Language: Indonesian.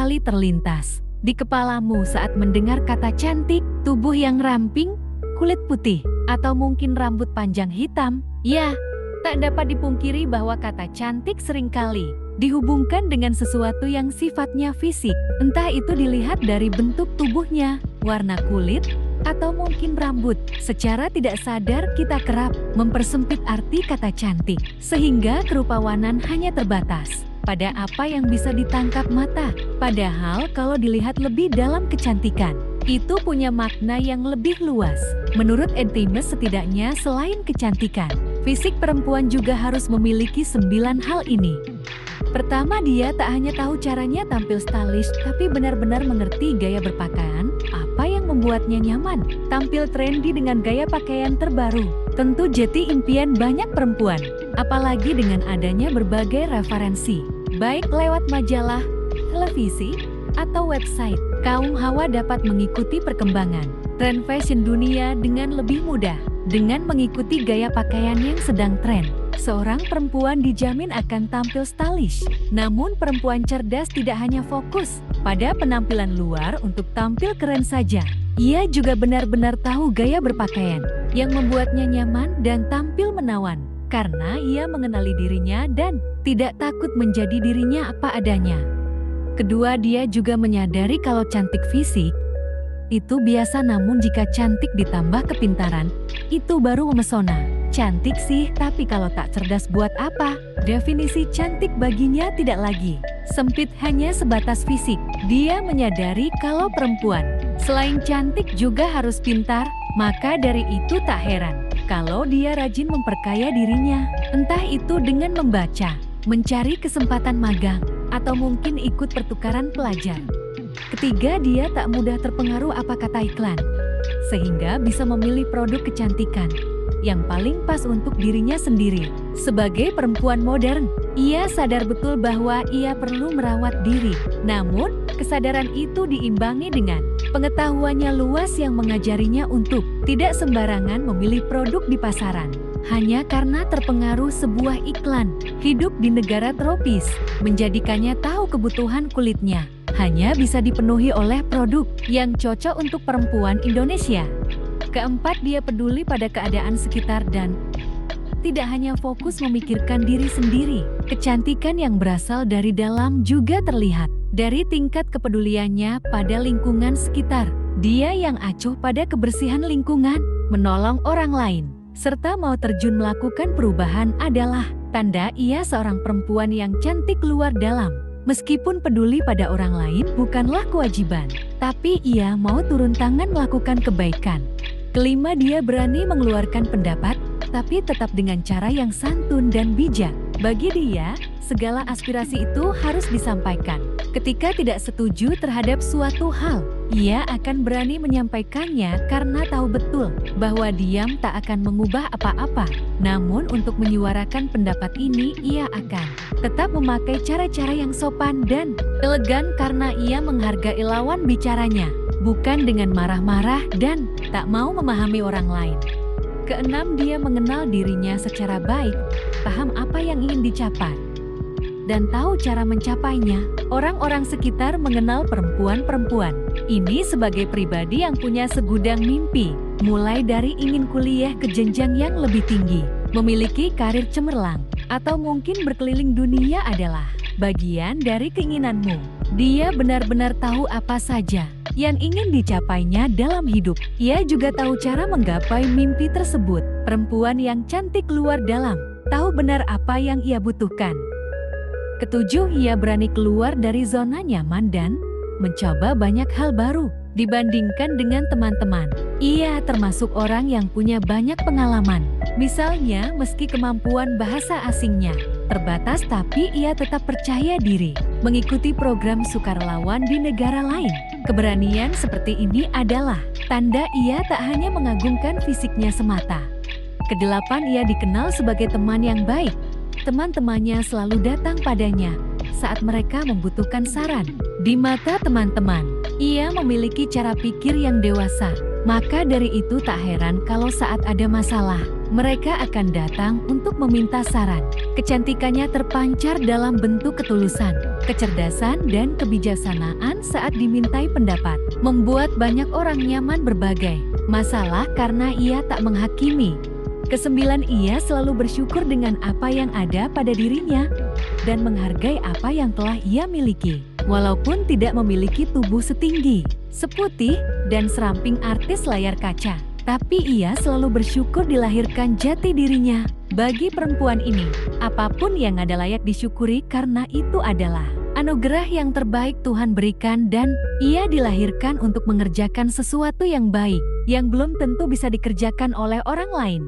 kali terlintas di kepalamu saat mendengar kata cantik, tubuh yang ramping, kulit putih, atau mungkin rambut panjang hitam? Ya, tak dapat dipungkiri bahwa kata cantik seringkali dihubungkan dengan sesuatu yang sifatnya fisik. Entah itu dilihat dari bentuk tubuhnya, warna kulit, atau mungkin rambut. Secara tidak sadar kita kerap mempersempit arti kata cantik, sehingga kerupawanan hanya terbatas pada apa yang bisa ditangkap mata. Padahal kalau dilihat lebih dalam, kecantikan itu punya makna yang lebih luas. Menurut Entimes, setidaknya selain kecantikan, fisik perempuan juga harus memiliki 9 hal ini. Pertama, dia tak hanya tahu caranya tampil stylish, tapi benar-benar mengerti gaya berpakaian, apa yang membuatnya nyaman, tampil trendy dengan gaya pakaian terbaru. Tentu jadi impian banyak perempuan, apalagi dengan adanya berbagai referensi, baik lewat majalah, televisi, atau website. Kaum hawa dapat mengikuti perkembangan tren fashion dunia dengan lebih mudah. Dengan mengikuti gaya pakaian yang sedang tren, seorang perempuan dijamin akan tampil stylish. Namun perempuan cerdas tidak hanya fokus pada penampilan luar untuk tampil keren saja. Ia juga benar-benar tahu gaya berpakaian yang membuatnya nyaman dan tampil menawan. Karena ia mengenali dirinya dan tidak takut menjadi dirinya apa adanya. Kedua, dia juga menyadari kalau cantik fisik itu biasa, namun jika cantik ditambah kepintaran, itu baru memesona. Cantik sih, tapi kalau tak cerdas buat apa? Definisi cantik baginya tidak lagi sempit hanya sebatas fisik. Dia menyadari kalau perempuan selain cantik juga harus pintar, maka dari itu tak heran kalau dia rajin memperkaya dirinya. Entah itu dengan membaca, mencari kesempatan magang, atau mungkin ikut pertukaran pelajar. Ketiga, dia tak mudah terpengaruh apa kata iklan, sehingga bisa memilih produk kecantikan yang paling pas untuk dirinya sendiri. Sebagai perempuan modern, ia sadar betul bahwa ia perlu merawat diri. Namun, kesadaran itu diimbangi dengan pengetahuannya luas yang mengajarinya untuk tidak sembarangan memilih produk di pasaran hanya karena terpengaruh sebuah iklan. Hidup di negara tropis menjadikannya tahu kebutuhan kulitnya hanya bisa dipenuhi oleh produk yang cocok untuk perempuan Indonesia. Keempat, dia peduli pada keadaan sekitar dan tidak hanya fokus memikirkan diri sendiri. Kecantikan yang berasal dari dalam juga terlihat dari tingkat kepeduliannya pada lingkungan sekitar. Dia yang acuh pada kebersihan lingkungan, menolong orang lain, serta mau terjun melakukan perubahan adalah tanda ia seorang perempuan yang cantik luar dalam. Meskipun peduli pada orang lain bukanlah kewajiban, tapi ia mau turun tangan melakukan kebaikan. Kelima, dia berani mengeluarkan pendapat, tapi tetap dengan cara yang santun dan bijak. Bagi dia, segala aspirasi itu harus disampaikan. Ketika tidak setuju terhadap suatu hal, ia akan berani menyampaikannya karena tahu betul bahwa diam tak akan mengubah apa-apa. Namun untuk menyuarakan pendapat ini, ia akan tetap memakai cara-cara yang sopan dan elegan karena ia menghargai lawan bicaranya, bukan dengan marah-marah dan tak mau memahami orang lain. Keenam, dia mengenal dirinya secara baik, paham apa yang ingin dicapai, dan tahu cara mencapainya. Orang-orang sekitar mengenal perempuan-perempuan ini sebagai pribadi yang punya segudang mimpi, mulai dari ingin kuliah ke jenjang yang lebih tinggi, memiliki karir cemerlang, atau mungkin berkeliling dunia adalah bagian dari keinginanmu. Dia benar-benar tahu apa saja yang ingin dicapainya dalam hidup. Ia juga tahu cara menggapai mimpi tersebut. Perempuan yang cantik luar dalam tahu benar apa yang ia butuhkan. Ketujuh, ia berani keluar dari zona nyaman dan mencoba banyak hal baru dibandingkan dengan teman-teman. Ia termasuk orang yang punya banyak pengalaman. Misalnya, meski kemampuan bahasa asingnya terbatas, tapi ia tetap percaya diri mengikuti program sukarelawan di negara lain. Keberanian seperti ini adalah tanda ia tak hanya mengagungkan fisiknya semata. Kedelapan, ia dikenal sebagai teman yang baik. Teman-temannya selalu datang padanya saat mereka membutuhkan saran. Di mata teman-teman, ia memiliki cara pikir yang dewasa. Maka dari itu tak heran kalau saat ada masalah, Mereka akan datang untuk meminta saran. Kecantikannya terpancar dalam bentuk ketulusan, kecerdasan, dan kebijaksanaan saat dimintai pendapat. Membuat banyak orang nyaman berbagai masalah karena ia tak menghakimi. Kesembilan, ia selalu bersyukur dengan apa yang ada pada dirinya dan menghargai apa yang telah ia miliki. Walaupun tidak memiliki tubuh setinggi, seputih, dan seramping artis layar kaca, tapi ia selalu bersyukur dilahirkan jati dirinya. Bagi perempuan ini, apapun yang ada layak disyukuri karena itu adalah anugerah yang terbaik Tuhan berikan dan ia dilahirkan untuk mengerjakan sesuatu yang baik, yang belum tentu bisa dikerjakan oleh orang lain.